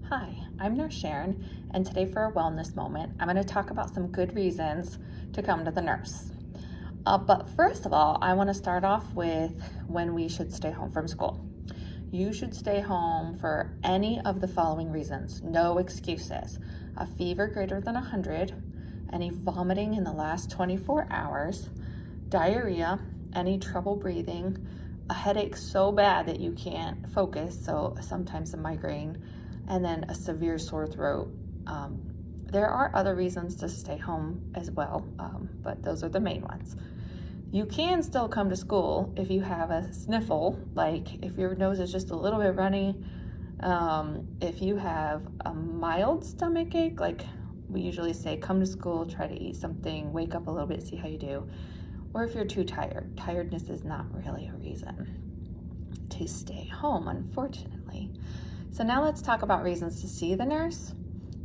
Hi, I'm Nurse Sharon, and today for a wellness moment, I'm going to talk about some good reasons to come to the nurse. But first of all, I want to start off with when we should stay home from school. You should stay home for any of the following reasons, no excuses. A fever greater than 100, any vomiting in the last 24 hours, diarrhea, any trouble breathing, a headache so bad that you can't focus, so sometimes a migraine, and then a severe sore throat. There are other reasons to stay home as well, but those are the main ones. You can still come to school if you have a sniffle, like if your nose is just a little bit runny, if you have a mild stomach ache, like we usually say, come to school, try to eat something, wake up a little bit, see how you do. Or if you're too tired. Tiredness is not really a reason to stay home, unfortunately. So now let's talk about reasons to see the nurse.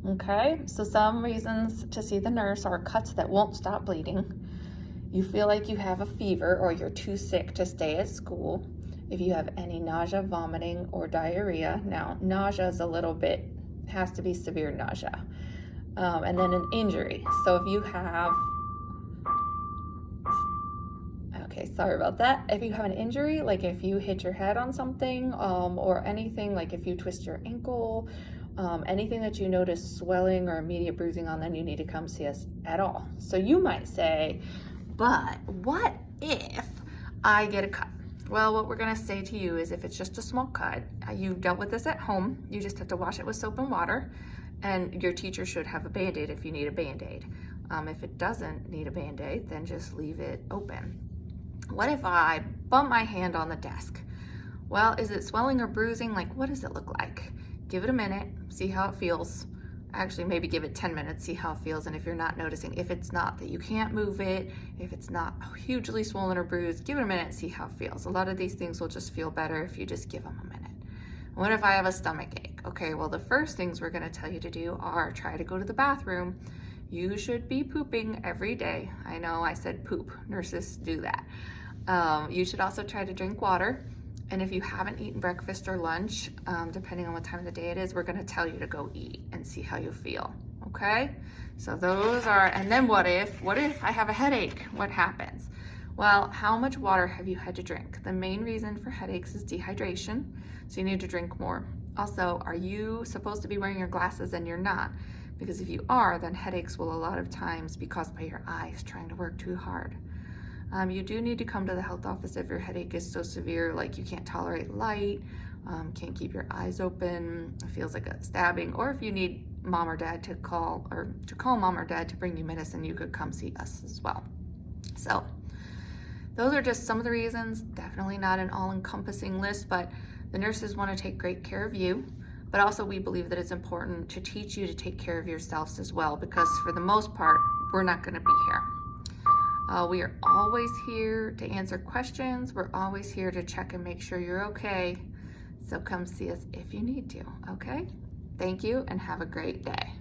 Okay, so some reasons to see the nurse are cuts that won't stop bleeding. You feel like you have a fever or you're too sick to stay at school. If you have any nausea, vomiting, or diarrhea. Now, nausea is has to be severe nausea. And then an injury. So if you have Okay, sorry about that. If you have an injury, like if you hit your head on something, or anything, like if you twist your ankle, anything that you notice swelling or immediate bruising on, then you need to come see us at all. So you might say, but what if I get a cut? Well, what we're gonna say to you is if it's just a small cut, you've dealt with this at home, you just have to wash it with soap and water, and your teacher should have a Band-Aid if you need a Band-Aid. If it doesn't need a Band-Aid, then just leave it open. What if I bump my hand on the desk? Well, is it swelling or bruising? Like, what does it look like? Give it a minute, see how it feels. Actually, maybe give it 10 minutes, see how it feels. And if you're not noticing, if it's not that you can't move it, if it's not hugely swollen or bruised, give it a minute, see how it feels. A lot of these things will just feel better if you just give them a minute. What if I have a stomach ache? Okay, well, the first things we're gonna tell you to do are try to go to the bathroom. You should be pooping every day. I know I said poop, nurses do that. You should also try to drink water. And if you haven't eaten breakfast or lunch, depending on what time of the day it is, we're gonna tell you to go eat and see how you feel, okay? So those are, and then what if I have a headache? What happens? Well, how much water have you had to drink? The main reason for headaches is dehydration, so you need to drink more. Also, are you supposed to be wearing your glasses and you're not? Because if you are, then headaches will a lot of times be caused by your eyes trying to work too hard. You do need to come to the health office if your headache is so severe, like you can't tolerate light, can't keep your eyes open, it feels like a stabbing, or if you need mom or dad to call mom or dad to bring you medicine, you could come see us as well. So those are just some of the reasons, definitely not an all-encompassing list, but the nurses want to take great care of you. But also we believe that it's important to teach you to take care of yourselves as well, because for the most part, we're not going to be here. We are always here to answer questions. We're always here to check and make sure you're okay. So come see us if you need to, okay? Thank you and have a great day.